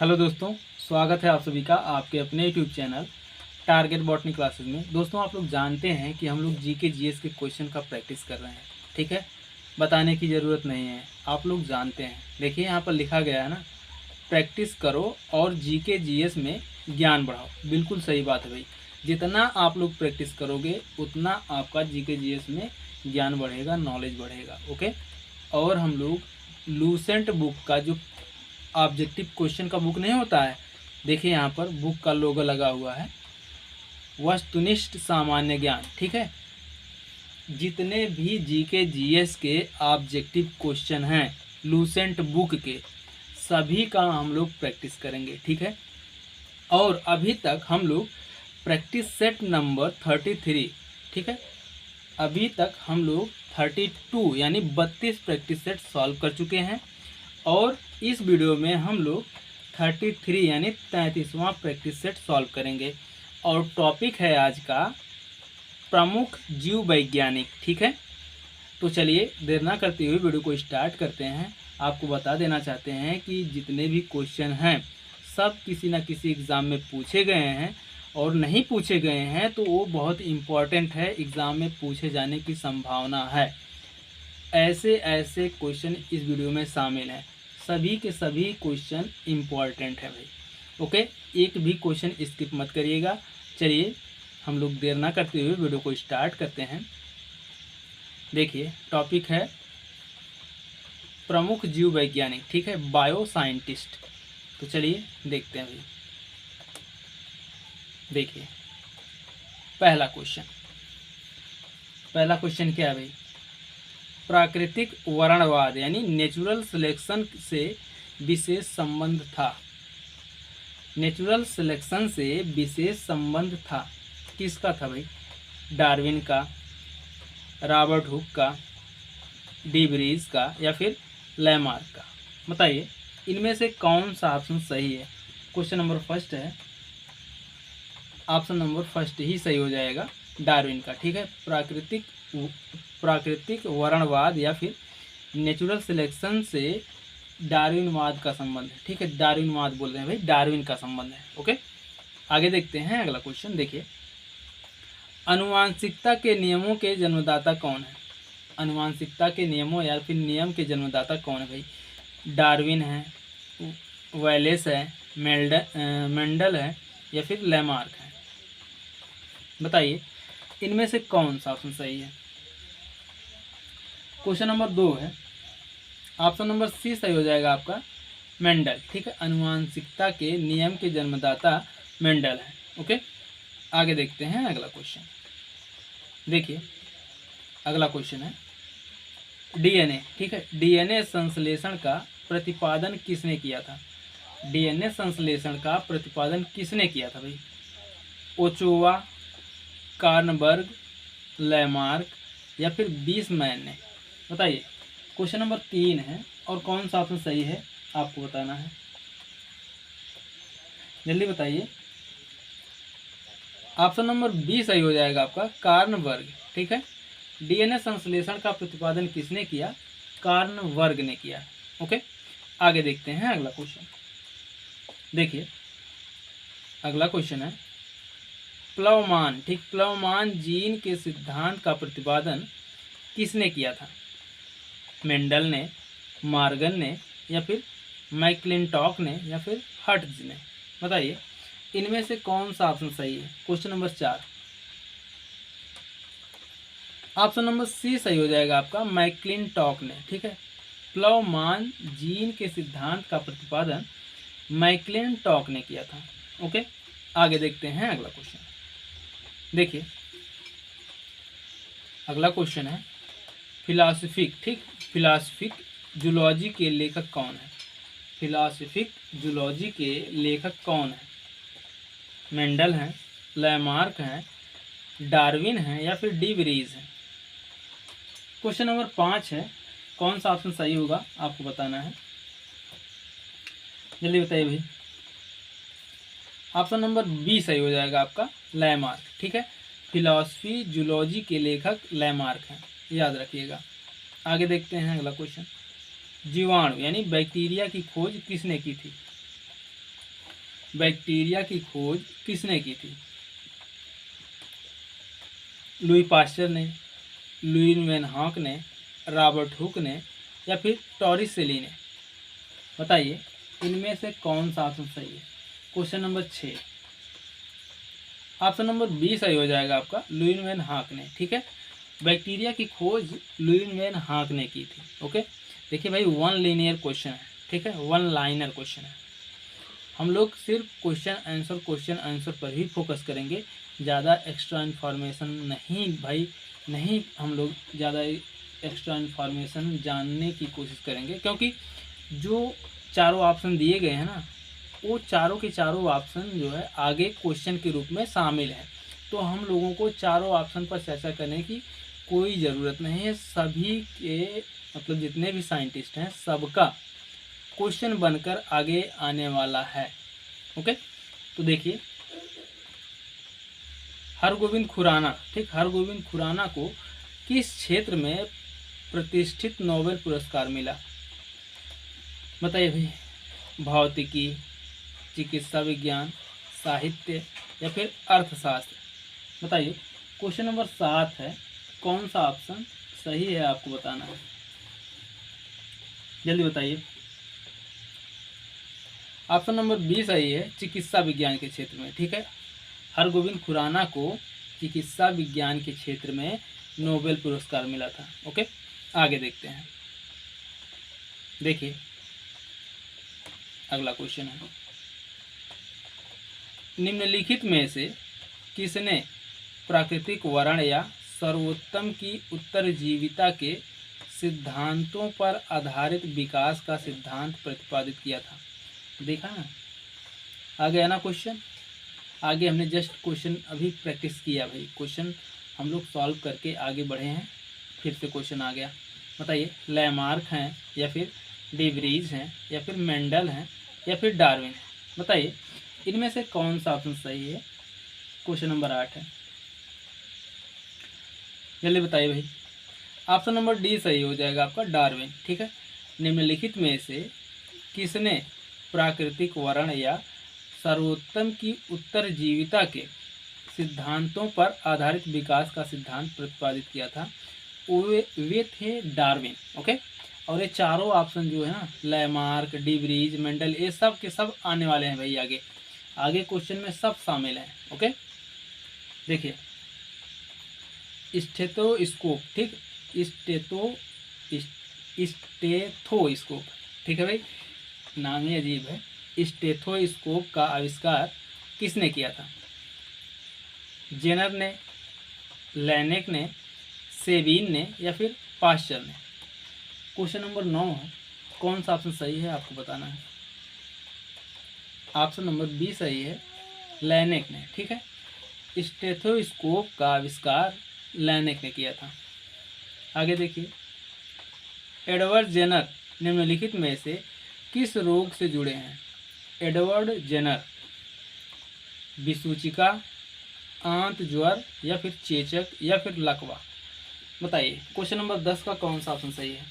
Hello दोस्तों, स्वागत है आप सभी का आपके अपने YouTube channel target botany classes में। दोस्तों, आप लोग जानते हैं कि हम लोग जीके जीएस के क्वेश्चन का प्रैक्टिस कर रहे हैं। ठीक है, बताने की ज़रूरत नहीं है, आप लोग जानते हैं। देखिए यहाँ पर लिखा गया है ना, प्रैक्टिस करो और जीके जीएस में ज्ञान बढ़ाओ। बिल्कुल सही बात है भाई। जितना आप लोग प्रैक्टिस करोगे उतना आपका जीके जीएस में ज्ञान बढ़ेगा, नॉलेज बढ़ेगा। ओके, और हम लोग लूसेंट बुक का जो ऑब्जेक्टिव क्वेश्चन का बुक नहीं होता है, देखिए यहाँ पर बुक का लोगो लगा हुआ है, वस्तुनिष्ठ सामान्य ज्ञान। ठीक है, जितने भी जीके जीएस के ऑब्जेक्टिव क्वेश्चन हैं लूसेंट बुक के, सभी का हम लोग प्रैक्टिस करेंगे। ठीक है, और अभी तक हम लोग प्रैक्टिस सेट नंबर 33, ठीक है, अभी तक हम लोग 32 यानी 32 प्रैक्टिस सेट सॉल्व कर चुके हैं। और इस वीडियो में हम लोग 33 यानी 33वां प्रैक्टिस सेट सॉल्व करेंगे। और टॉपिक है आज का प्रमुख जीव वैज्ञानिक। ठीक है, तो चलिए देर ना करते हुए वीडियो को स्टार्ट करते हैं। आपको बता देना चाहते हैं कि जितने भी क्वेश्चन हैं सब किसी न किसी एग्ज़ाम में पूछे गए हैं, और नहीं पूछे गए हैं तो वो बहुत इम्पॉर्टेंट है, एग्ज़ाम में पूछे जाने की संभावना है। ऐसे ऐसे क्वेश्चन इस वीडियो में शामिल हैं, सभी के सभी क्वेश्चन इम्पॉर्टेंट है भाई। ओके, एक भी क्वेश्चन स्किप मत करिएगा। चलिए हम लोग देर ना करते हुए वीडियो को स्टार्ट करते हैं। देखिए टॉपिक है प्रमुख जीव वैज्ञानिक, ठीक है, बायो साइंटिस्ट। तो चलिए देखते हैं भाई। देखिए पहला क्वेश्चन क्या है भाई, प्राकृतिक वर्णवाद यानी नेचुरल सिलेक्शन से विशेष संबंध था। नेचुरल सिलेक्शन से विशेष संबंध था, किसका था भाई? डार्विन का, रॉबर्ट हुक का, डी व्रीज का, या फिर लैमार्क का? बताइए इनमें से कौन सा ऑप्शन सही है। क्वेश्चन नंबर फर्स्ट है, ऑप्शन नंबर फर्स्ट ही सही हो जाएगा, डार्विन का। ठीक है, प्राकृतिक वर्णवाद या फिर नेचुरल सिलेक्शन से डार्विनवाद का संबंध है। ठीक है, डार्विनवाद बोल रहे हैं भाई, डार्विन का संबंध है। ओके, आगे देखते हैं अगला क्वेश्चन। देखिए अनुवांशिकता के नियमों के जन्मदाता कौन है? अनुवांशिकता के नियमों या फिर नियम के जन्मदाता कौन है भाई? डार्विन है, वैलेस है, मेंडल है, या फिर लैमार्क है? बताइए इनमें से कौन सा ऑप्शन सही है। क्वेश्चन नंबर 2 है, ऑप्शन नंबर सी सही हो जाएगा आपका, मेंडल। ठीक है, अनुवांशिकता के नियम के जन्मदाता मेंडल है। ओके, आगे देखते हैं अगला क्वेश्चन। देखिए अगला क्वेश्चन है डीएनए। ठीक है, डीएनए संश्लेषण का प्रतिपादन किसने किया था? डीएनए संश्लेषण का प्रतिपादन किसने किया था भाई? ओचोवा, कार्नबर्ग, लैमार्क, या फिर बीसमैन ने? बताइए क्वेश्चन नंबर 3 है, और कौन सा ऑप्शन सही है आपको बताना है, जल्दी बताइए। ऑप्शन नंबर बी सही हो जाएगा आपका, कार्नबर्ग। ठीक है, डीएनए संश्लेषण का प्रतिपादन किसने किया? कार्नबर्ग ने किया। ओके, आगे देखते हैं अगला क्वेश्चन। देखिए अगला क्वेश्चन है प्लवमान। ठीक, प्लवमान जीन के सिद्धांत का प्रतिपादन किसने किया था? मेंडल ने, मॉर्गन ने, या फिर मैक्लिंटॉक ने, या फिर हर्ट्ज ने? बताइए इनमें से कौन सा ऑप्शन सही है। Question number 4, option number C सही हो जाएगा आपका, मैक्लिंटॉक ने। ठीक है, प्लवमान जीन के सिद्धांत का प्रतिपादन मैक्लिंटॉक ने किया था। ओके, आगे देखते हैं अगला क्वेश्चन। देखिए अगला क्वेश्चन है फिलॉसफिक। ठीक, फिलॉसफिक जूलॉजी के लेखक कौन है? फिलॉसफिक जूलॉजी के लेखक कौन है? मेंडल हैं, लैमार्क हैं, डार्विन हैं, या फिर डी व्रीज हैं? क्वेश्चन नंबर 5 है, कौन सा ऑप्शन सही होगा आपको बताना है, जल्दी बताइए भाई। ऑप्शन नंबर बी सही हो जाएगा आपका, लैमार्क। ठीक है, फिलॉसफी जूलॉजी के लेखक लैमार्क हैं, याद रखिएगा। आगे देखते हैं अगला क्वेश्चन। जीवाणु यानी बैक्टीरिया की खोज किसने की थी? बैक्टीरिया की खोज किसने की थी? लुई पास्चर ने, लुई वैन हॉक ने, रॉबर्ट हुक ने, या फिर टॉरिसेली ने? बताइए इनमें से कौन सा ऑप्शन सही है। Question number 6, option number B सही हो जाएगा आपका, लुई वैन हॉक ने। ठीक है, बैक्टीरिया की खोज लुई वैन हॉक ने की थी। ओके, देखिए भाई वन लीनियर क्वेश्चन है, ठीक है, वन लाइनर क्वेश्चन है। हम लोग सिर्फ क्वेश्चन आंसर पर ही फोकस करेंगे, ज़्यादा एक्स्ट्रा इन्फॉर्मेशन नहीं भाई, नहीं हम लोग ज़्यादा एक्स्ट्रा इन्फॉर्मेशन जानने की कोशिश करेंगे, क्योंकि जो चारों ऑप्शन दिए गए हैं ना, वो चारों के चारों ऑप्शन जो है आगे क्वेश्चन के रूप में शामिल है। तो हम लोगों को चारों ऑप्शन पर चर्चा करने की कोई ज़रूरत नहीं है। सभी के मतलब जितने भी साइंटिस्ट हैं सबका क्वेश्चन बनकर आगे आने वाला है। ओके, तो देखिए हरगोविंद खुराना, ठीक, हरगोविंद खुराना को किस क्षेत्र में प्रतिष्ठित नोबेल पुरस्कार मिला? बताइए भाई, भौतिकी, चिकित्सा विज्ञान, साहित्य, या फिर अर्थशास्त्र? बताइए क्वेश्चन नंबर 7 है, कौन सा ऑप्शन सही है आपको बताना है, जल्दी बताइए। ऑप्शन नंबर बी सही है, चिकित्सा विज्ञान के क्षेत्र में। ठीक है, हरगोविंद खुराना को चिकित्सा विज्ञान के क्षेत्र में नोबेल पुरस्कार मिला था। ओके, आगे देखते हैं। देखिए अगला क्वेश्चन है, निम्नलिखित में से किसने प्राकृतिक वर्ण या सर्वोत्तम की उत्तरजीविता के सिद्धांतों पर आधारित विकास का सिद्धांत प्रतिपादित किया था? देखा ना, आ गया ना क्वेश्चन। आगे हमने जस्ट क्वेश्चन अभी प्रैक्टिस किया भाई, क्वेश्चन हम लोग सॉल्व करके आगे बढ़े हैं, फिर से क्वेश्चन आ गया। बताइए लैमार्क हैं, या फिर डिवरीज हैं, या फिर मेंडल हैं, या फिर डार्विन है? बताइए इनमें से कौन सा ऑप्शन सही है। क्वेश्चन नंबर 8 है, जल्दी बताइए भाई। ऑप्शन नंबर डी सही हो जाएगा आपका, डार्विन। ठीक है, निम्नलिखित में से किसने प्राकृतिक वर्ण या सर्वोत्तम की उत्तरजीविता के सिद्धांतों पर आधारित विकास का सिद्धांत प्रतिपादित किया था? वे थे डार्विन। ओके, और ये चारों ऑप्शन जो है ना, लैमार्क, डिवरीज, मेंडल, ये सब के सब आने वाले हैं भाई आगे, आगे क्वेश्चन में सब शामिल हैं। ओके, देखिए स्टेथोस्कोप, ठीक, स्टेथोस्कोप, ठीक है भाई, नाम ही अजीब है। स्टेथोस्कोप का आविष्कार किसने किया था? जेनर ने, लैनेक ने, सेबीन ने, या फिर पास्चर ने? क्वेश्चन नंबर 9 है, कौन सा ऑप्शन सही है आपको बताना है। ऑप्शन नंबर बी सही है, लैनेक ने। ठीक है, स्टेथोस्कोप का आविष्कार लैनेक ने किया था। आगे देखिए, एडवर्ड जेनर निम्नलिखित में से किस रोग से जुड़े हैं? एडवर्ड जेनर विसूचिका, आंत ज्वर, या फिर चेचक, या फिर लकवा? बताइए क्वेश्चन नंबर 10 का कौन सा ऑप्शन सही है।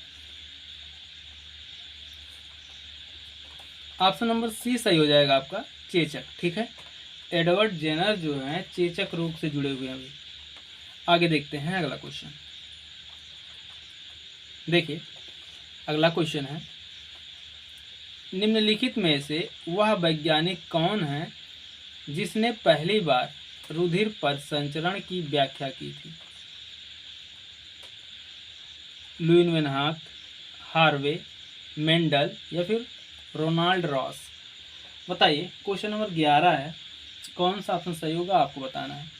ऑप्शन नंबर सी सही हो जाएगा आपका, चेचक। ठीक है, एडवर्ड जेनर जो है चेचक रोग से जुड़े हुए हैं अभी। आगे देखते हैं अगला क्वेश्चन। देखिए अगला क्वेश्चन है, निम्नलिखित में से वह वैज्ञानिक कौन है जिसने पहली बार रुधिर पर संचरण की व्याख्या की थी? Louis van Hook, Harvey, Mendel, या फिर रोनाल्ड रॉस? बताइए क्वेश्चन नंबर 11 है, कौन सा ऑप्शन सही होगा आपको बताना है।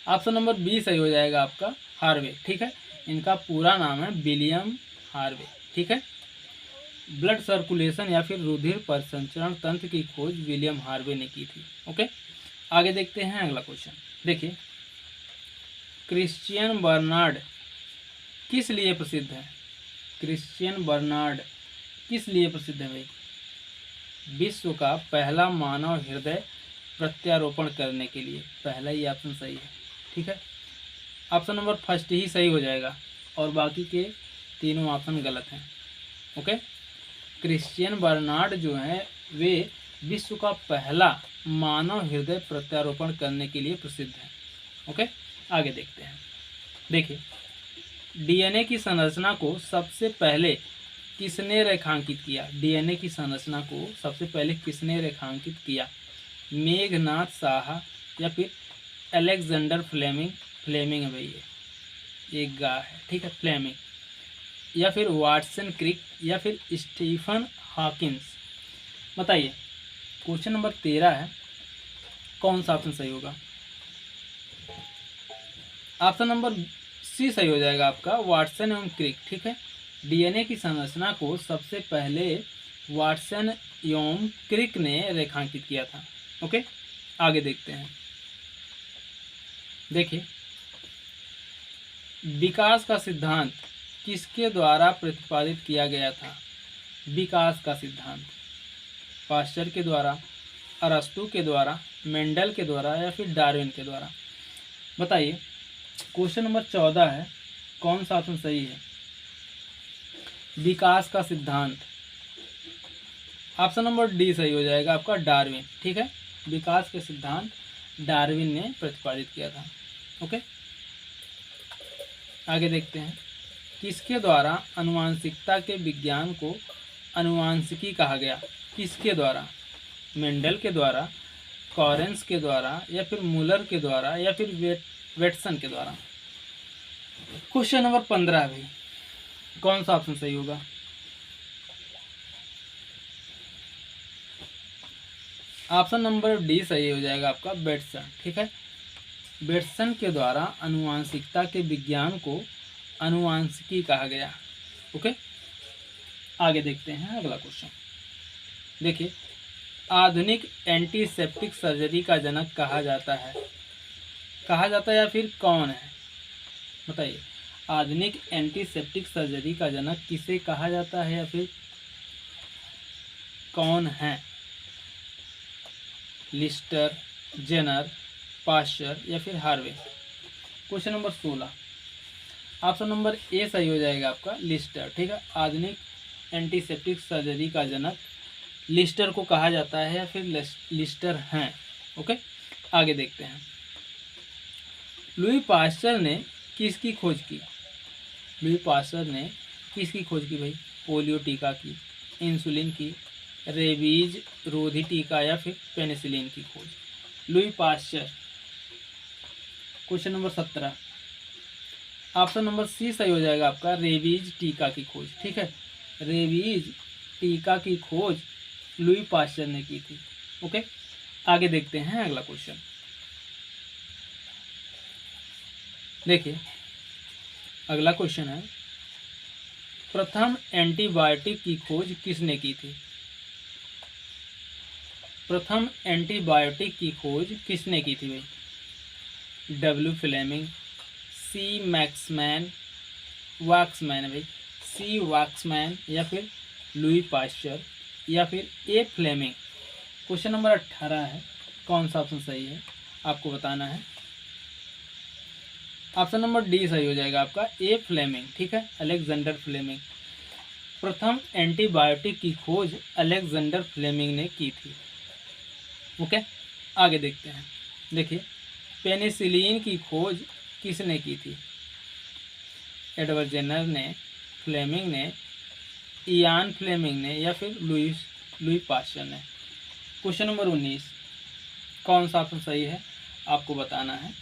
ऑप्शन नंबर बी सही हो जाएगा आपका, हार्वे। ठीक है, इनका पूरा नाम है विलियम हार्वे। ठीक है, ब्लड सर्कुलेशन या फिर रुधिर पर संचरण तंत्र की खोज विलियम हार्वे ने की थी। ओके, आगे देखते हैं अगला क्वेश्चन। देखिए क्रिश्चियन बर्नार्ड किस लिए प्रसिद्ध है? क्रिश्चियन बर्नार्ड किस लिए प्रसिद्ध है भाई? विश्व का पहला मानव हृदय प्रत्यारोपण करने के लिए। पहला ही ऑप्शन सही है। ठीक है, ऑप्शन नंबर फर्स्ट ही सही हो जाएगा और बाकी के तीनों ऑप्शन गलत हैं। ओके, क्रिश्चियन बर्नार्ड जो हैं वे विश्व का पहला मानव हृदय प्रत्यारोपण करने के लिए प्रसिद्ध है। ओके, आगे देखते हैं। देखिए, डीएनए की संरचना को सबसे पहले किसने रेखांकित किया? डीएनए की संरचना को सबसे पहले किसने रेखांकित किया? मेघनाथ साहा या फिर अलेक्जेंडर फ्लेमिंग? फ्लेमिंग है भाई, ये एक गा है, ठीक है, फ्लेमिंग, या फिर वाटसन क्रिक या फिर स्टीफन हॉकिंस? बताइए। क्वेश्चन नंबर 13 है, कौन सा ऑप्शन सही होगा? ऑप्शन नंबर सी सही हो जाएगा आपका, वाटसन एवं क्रिक, ठीक है। डीएनए की संरचना को सबसे पहले वाटसन एवं क्रिक ने रेखांकित किया था। ओके, आगे देखते हैं। देखिए, विकास का सिद्धांत किसके द्वारा प्रतिपादित किया गया था? विकास का सिद्धांत पाश्चर के द्वारा, अरस्तु के द्वारा, मेंडल के द्वारा या फिर डार्विन के द्वारा? बताइए। क्वेश्चन नंबर 14 है, कौन सा ऑप्शन सही है? विकास का सिद्धांत, ऑप्शन नंबर डी सही हो जाएगा आपका, डार्विन, ठीक है। विकास के सिद्धांत डार्विन ने प्रतिपादित किया था। ओके, आगे देखते हैं। किसके द्वारा आनुवंशिकता के विज्ञान को आनुवंशिकी कहा गया? किसके द्वारा? मेंडल के द्वारा, कॉरेंस के द्वारा या फिर मुलर के द्वारा या फिर वेटसन के द्वारा? क्वेश्चन नंबर 15 है भाई, कौन सा ऑप्शन सही होगा? ऑप्शन नंबर डी सही हो जाएगा आपका, बेटसन, ठीक है। बेटसन के द्वारा आनुवंशिकता के विज्ञान को आनुवंशिकी कहा गया। ओके, आगे देखते हैं अगला क्वेश्चन। देखिए, आधुनिक एंटीसेप्टिक सर्जरी का जनक कहा जाता है? कहा जाता है या फिर कौन है? बताइए। आधुनिक एंटीसेप्टिक सर्जरी का जनक किसे कहा जाता है या फिर कौन है? लिस्टर, जेनर, पाश्चर या फिर Harvey? Question number 16, option number A सही हो जाएगा आपका, लिस्टर, ठीक है। आधुनिक एंटीसेप्टिक सर्जरी का जनक लिस्टर को कहा जाता है या फिर लिस्टर हैं। ओके, आगे देखते हैं। लुई पाश्चर ने किसकी खोज की? लुई पाश्चर ने किसकी खोज की भाई? पोलियो टीका की, इंसुलिन की, रेबीज रोधी टीका या फिर पेनिसिलिन की खोज? Louis Pasteur. Question number 17, option number C सही हो जाएगा आपका, रेबीज टीका की खोज, ठीक है। रेबीज टीका की खोज लुई पाश्चर ने की थी। ओके, आगे देखते हैं अगला क्वेश्चन। देखिए, अगला क्वेश्चन है, प्रथम एंटीबायोटिक की खोज किसने की थी? प्रथम एंटीबायोटिक की खोज किसने की थी भाई? डब्ल्यू फ्लेमिंग, सी मैक्समैन, वाक्समैन है भाई, सी वाक्समैन या फिर लुई पाश्चर या फिर ए फ्लेमिंग? क्वेश्चन नंबर 18 है, कौन सा ऑप्शन सही है आपको बताना है। ऑप्शन नंबर डी सही हो जाएगा आपका, ए फ्लेमिंग, ठीक है, अलेक्जेंडर फ्लेमिंग। प्रथम एंटीबायोटिक की खोज अलेक्जेंडर फ्लेमिंग ने की थी। ओके, आगे देखते हैं। देखिए, पेनिसिलिन की खोज किसने की थी? एडवर्ड जेनर ने, फ्लेमिंग ने, इयान फ्लेमिंग ने या फिर लुई पाश्चर ने? क्वेश्चन नंबर 19, कौन सा ऑप्शन सही है आपको बताना है।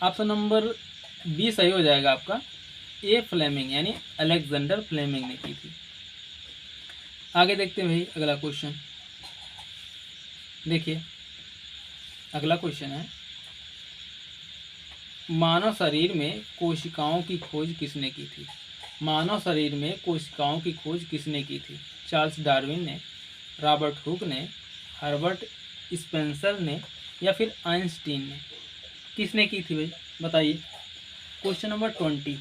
ऑप्शन नंबर बी सही हो जाएगा आपका, ए फ्लेमिंग यानी अलेक्जेंडर फ्लेमिंग ने की थी। आगे देखते हैं भाई अगला क्वेश्चन। देखिए, अगला क्वेश्चन है, मानव शरीर में कोशिकाओं की खोज किसने की थी? मानव शरीर में कोशिकाओं की खोज किसने की थी? चार्ल्स डार्विन ने, रॉबर्ट हुक ने, हर्बर्ट स्पेंसर ने या फिर आइंस्टीन ने? किसने की थी भाई? बताइए। Question number 20,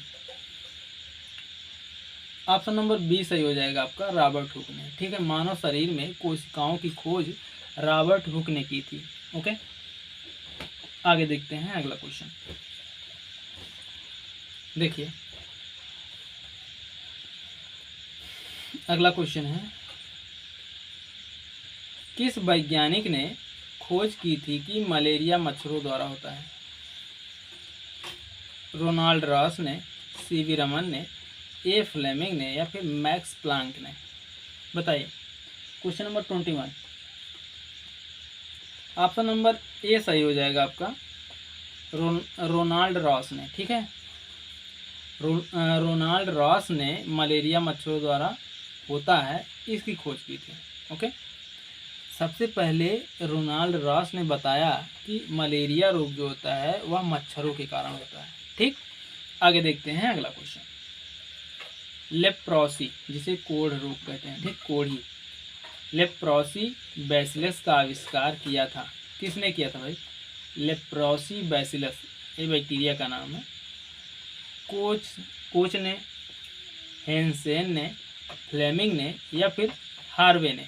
option number B सही हो जाएगा आपका, रॉबर्ट हुक ने, ठीक है। मानव शरीर में कोशिकाओं की खोज रॉबर्ट हुक ने की थी। ओके, आगे देखते हैं अगला क्वेश्चन। देखिए, अगला क्वेश्चन है, किस वैज्ञानिक ने खोज की थी कि मलेरिया मच्छरों द्वारा होता है? रोनाल्ड रॉस ने, सीवी रमन ने, ए फ्लेमिंग ने, या फिर मैक्स प्लांक ने? बताइए। Question number 21, option number A सही हो जाएगा आपका, रोनाल्ड रॉस ने। ठीक है, रोनाल्ड रॉस ने मलेरिया मच्छरों द्वारा होता है इसकी खोज की थी। ओके, सबसे पहले रोनाल्ड रॉस ने बताया कि मलेरिया रोग जो होता है वह मच्छरों के कारण होता है। ठीक, आगे देखते हैं अगला क्वेश्चन। लेप्रोसी, जिसे कोढ़ रोग कहते हैं, ठीक, कोढ़ी, लेप्रोसी बैसिलस का आविष्कार किया था। किसने किया था भाई? लेप्रोसी बैसिलस, ये बैक्टीरिया का नाम है। कोच ने, हेंसेन ने, फ्लेमिंग ने, या फिर हार्वे ने?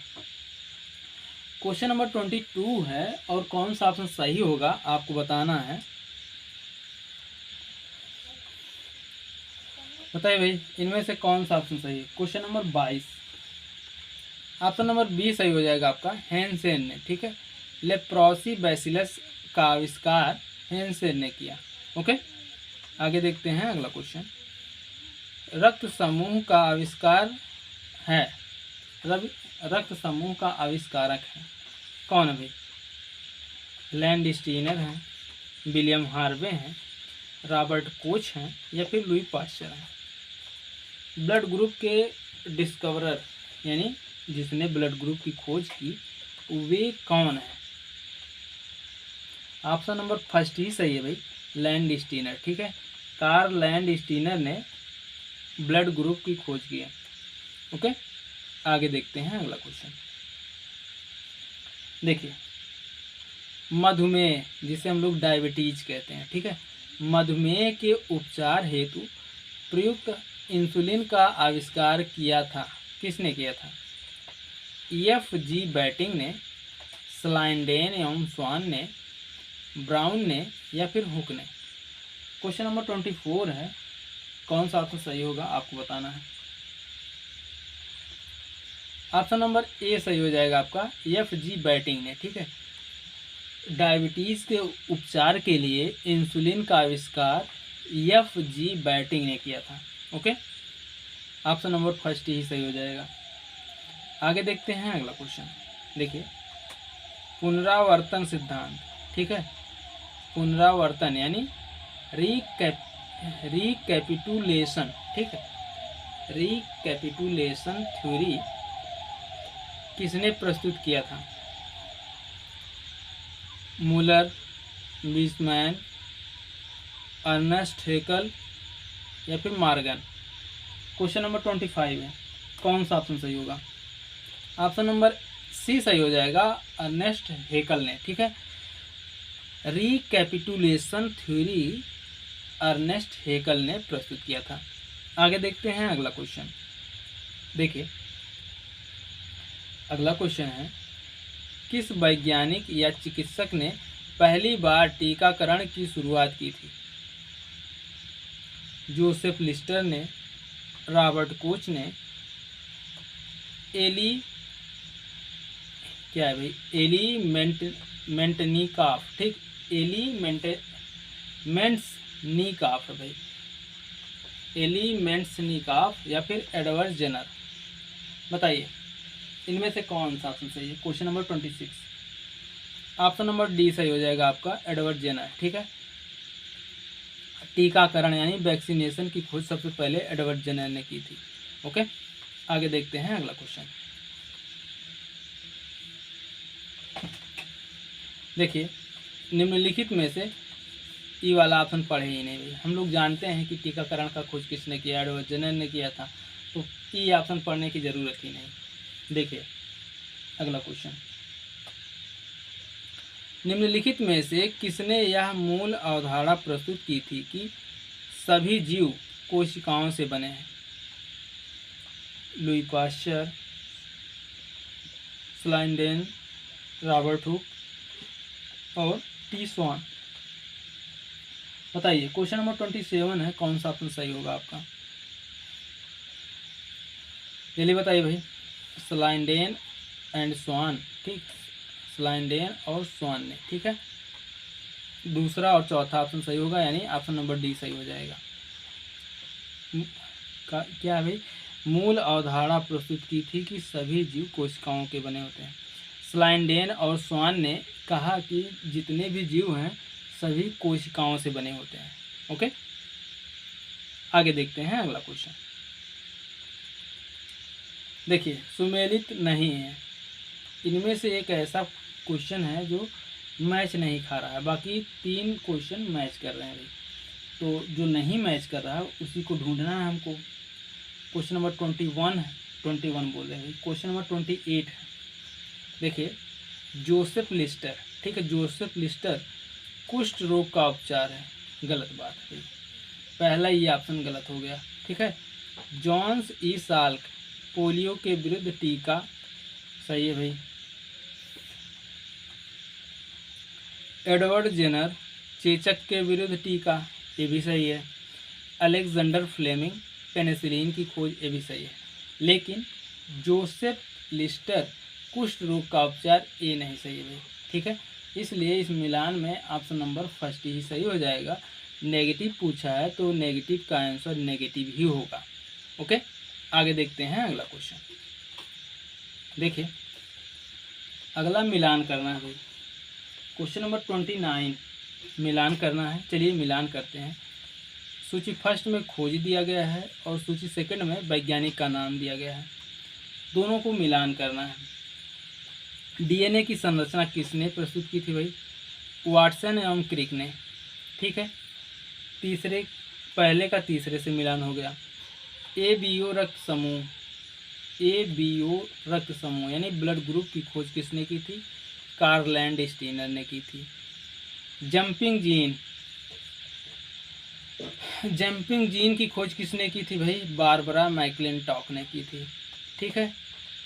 क्वेश्चन नंबर 22 है और कौन सा ऑप्शन सही होगा आपको बताना है। बताइए भाई, इनमें से कौन सा ऑप्शन सही है? Question number 22, option number B सही हो जाएगा आपका, हेंसेन ने। ठीक है, लेप्रोसी बैसिलस का आविष्कार हेंसेन ने किया। ओके, आगे देखते हैं अगला क्वेश्चन। रक्त समूह का आविष्कार है, रक्त समूह का आविष्कारक है कौन है भाई? लैंड स्टीनर हैं, विलियम हार्वे हैं, रॉबर्ट कोच हैं, या फिर लुई पाश्चर हैं? ब्लड ग्रुप के डिस्कवरर यानी जिसने ब्लड ग्रुप की खोज की वे कौन है? ऑप्शन नंबर फर्स्ट ही सही है भाई, लैंड स्टीनर। ठीक है, कार्ल लैंड स्टीनर ने ब्लड ग्रुप की खोज की है। ओके, आगे देखते हैं अगला क्वेश्चन। देखिए, मधुमेह, जिसे हम लोग डायबिटीज कहते हैं, ठीक है, मधुमेह के उपचार हेतु प्रयुक्त इंसुलिन का आविष्कार किया था। किसने किया था? F.G. बैटिंग ने, स्लाइडेन एवं स्वान ने, ब्राउन ने, या फिर हुक ने? क्वेश्चन नंबर 24 है, कौन सा ऑप्शन सही होगा आपको बताना है। ऑप्शन नंबर ए सही हो जाएगा आपका, F.G. बैटिंग ने। ठीक है, डायबिटीज़ के उपचार के लिए इंसुलिन का आविष्कार F.G. बैटिंग ने किया था। ओके, ऑप्शन नंबर फर्स्ट ही सही हो जाएगा। आगे देखते हैं अगला क्वेश्चन। देखिए, पुनरावर्तन सिद्धांत, ठीक है, पुनरावर्तन यानी रिकैपिटुलेशन, ठीक है, रिकैपिटुलेशन थ्योरी किसने प्रस्तुत किया था? मूलर, विस्मैन, अर्नेस्ट हेकल, या फिर मार्गन? क्वेश्चन नंबर 25 है, कौन सा ऑप्शन सही होगा? ऑप्शन नंबर सी सही हो जाएगा, अर्नेस्ट हेकल ने। ठीक है, रिकैपिटुलेशन थ्योरी अर्नेस्ट हेकल ने प्रस्तुत किया था। आगे देखते हैं अगला क्वेश्चन। देखिए, अगला क्वेश्चन है, किस वैज्ञानिक या चिकित्सक ने पहली बार टीकाकरण की शुरुआत की थी? जोसेफ लिस्टर ने, रॉबर्ट कोच ने, मेंटनिकॉफ, ठीक, मेंट्सनिकॉफ है भाई, मेंट्सनिकॉफ, या फिर एडवर्ड जेनर? बताइए, इनमें से कौन सा ऑप्शन सही है? Question number 26, option number D सही हो जाएगा आपका, एडवर्ड जेनर। ठीक है, टीकाकरण यानी वैक्सीनेशन की खोज सबसे पहले एडवर्ड जेनर ने की थी। ओके, आगे देखते हैं अगला क्वेश्चन। देखिए, निम्नलिखित में से ई वाला ऑप्शन पढ़े ही नहीं भाई। हम लोग जानते हैं कि टीकाकरण का खोज किसने किया, एडवर्ड जेनर ने किया था, तो ई ऑप्शन पढ़ने की ज़रूरत ही नहीं। देखिए अगला क्वेश्चन, निम्नलिखित में से किसने यह मूल अवधारणा प्रस्तुत की थी कि सभी जीव कोशिकाओं से बने हैं? Louis Pasteur, Schleiden, Robert Hooke, और टी स्वान? बताइए, क्वेश्चन नंबर 27 है, कौन सा ऑप्शन सही होगा आपका? जल्दी बताइए भाई। स्लाइडेन एंड स्वान, ठीक, स्लाइडेन और स्वान ने। ठीक है, दूसरा और चौथा ऑप्शन सही होगा, यानी ऑप्शन नंबर डी सही हो जाएगा। क्या है भाई, मूल अवधारणा प्रस्तुत की थी कि सभी जीव कोशिकाओं के बने होते हैं। स्लाइडेन और स्वान ने कहा कि जितने भी जीव हैं सभी कोशिकाओं से बने होते हैं। ओके, आगे देखते हैं अगला क्वेश्चन। देखिए, सुमेलित नहीं है, इनमें से एक ऐसा क्वेश्चन है जो मैच नहीं खा रहा है, बाकी 3 क्वेश्चन मैच कर रहे हैं भाई। तो जो नहीं मैच कर रहा है उसी को ढूंढना है हमको। क्वेश्चन नंबर 21 बोल रहे हैं भाई। क्वेश्चन नंबर 28 है। देखिए, जोसेफ लिस्टर, ठीक है, जोसेफ लिस्टर कुष्ठ रोग का उपचार है, गलत बात है, पहला ये ऑप्शन गलत हो गया। ठीक है, जॉन्स ई साल्क पोलियो के विरुद्ध टीका, सही है भाई। एडवर्ड जेनर चेचक के विरुद्ध टीका, ये भी सही है। अलेक्जेंडर फ्लेमिंग पेनिसिलिन की खोज, ये भी सही है। लेकिन जोसेफ लिस्टर कुष्ठ रोग का उपचार, ये नहीं सही है भाई। ठीक है, इसलिए इस मिलान में ऑप्शन नंबर फर्स्ट ही सही हो जाएगा। नेगेटिव पूछा है तो नेगेटिव का आंसर नेगेटिव ही होगा। ओके, आगे देखते हैं अगला क्वेश्चन। देखिए, अगला मिलान करना है भाई। क्वेश्चन नंबर 29 मिलान करना है। चलिए मिलान करते हैं। सूची फर्स्ट में खोज दिया गया है और सूची सेकंड में वैज्ञानिक का नाम दिया गया है, दोनों को मिलान करना है। डीएनए की संरचना किसने प्रस्तुत की थी भाई? वाटसन एवं क्रिक ने। ठीक है, पहले का तीसरे से मिलान हो गया। एबीओ रक्त समूह यानी ब्लड ग्रुप की खोज किसने की थी? कार्ल लैंडस्टीनर ने की थी। जंपिंग जीन की खोज किसने की थी भाई? बारबरा मैक्लिंटॉक ने की थी। ठीक है,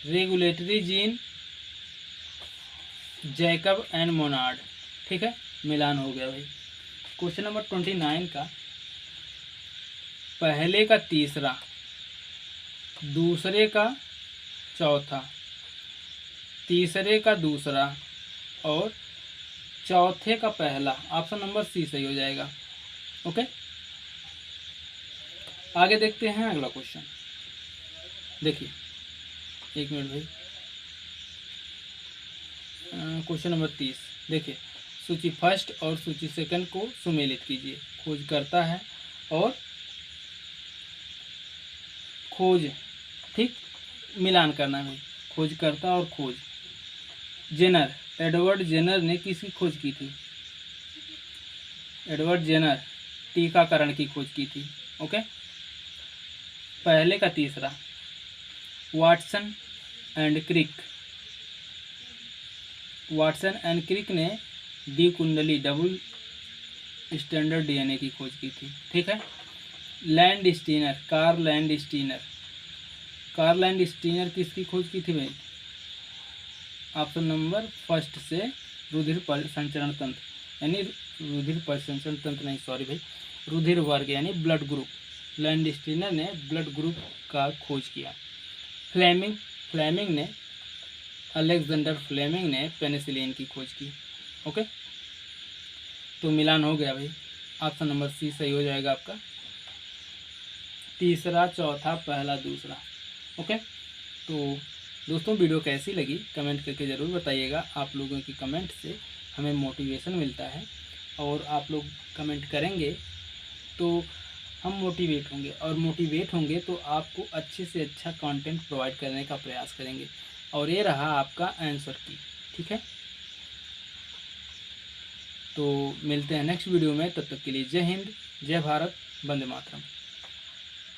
regulatory gene Jacob and Monod. ठीक है, मिलान हो गया भाई। क्वेश्चन नंबर 29 का पहले का तीसरा, दूसरे का चौथा, तीसरे का दूसरा और चौथे का पहला, ऑप्शन नंबर सी सही हो जाएगा। ओके, आगे देखते हैं अगला क्वेश्चन। देखिए, एक मिनट भाई। Question number 30। देखिए, सूची फर्स्ट और सूची सेकंड को सुमेलित कीजिए। खोज करता है और खोज, ठीक, मिलान करना है। खोज करता और खोज। एडवर्ड जेनर ने किसकी खोज की थी? एडवर्ड जेनर टीकाकरण की खोज की थी। ओके, पहले का तीसरा, वाटसन एंड क्रिक ने डी कुंडली डबल स्टैंडर्ड डीएनए की खोज की थी। ठीक है, कार्ल लैंडस्टीनर किसकी खोज की थी भाई? ऑप्शन नंबर फर्स्ट से रुधिर परिसंचरण तंत्र यानी रुधिर वर्ग यानी ब्लड ग्रुप। लैंडस्टीनर ने ब्लड ग्रुप का खोज किया। अलेक्जेंडर फ्लेमिंग ने पेनिसिलिन की खोज की। ओके, तो मिलान हो गया भाई। ऑप्शन नंबर सी सही हो जाएगा आपका, तीसरा, चौथा, पहला, दूसरा। ओके, तो दोस्तों वीडियो कैसी लगी कमेंट करके ज़रूर बताइएगा। आप लोगों की कमेंट से हमें मोटिवेशन मिलता है और आप लोग कमेंट करेंगे तो हम मोटिवेट होंगे और मोटिवेट होंगे तो आपको अच्छे से अच्छा कंटेंट प्रोवाइड करने का प्रयास करेंगे। और ये रहा आपका आंसर की। ठीक है, तो मिलते हैं नेक्स्ट वीडियो में। तब तक के लिए जय हिंद, जय भारत, वंदे मातरम।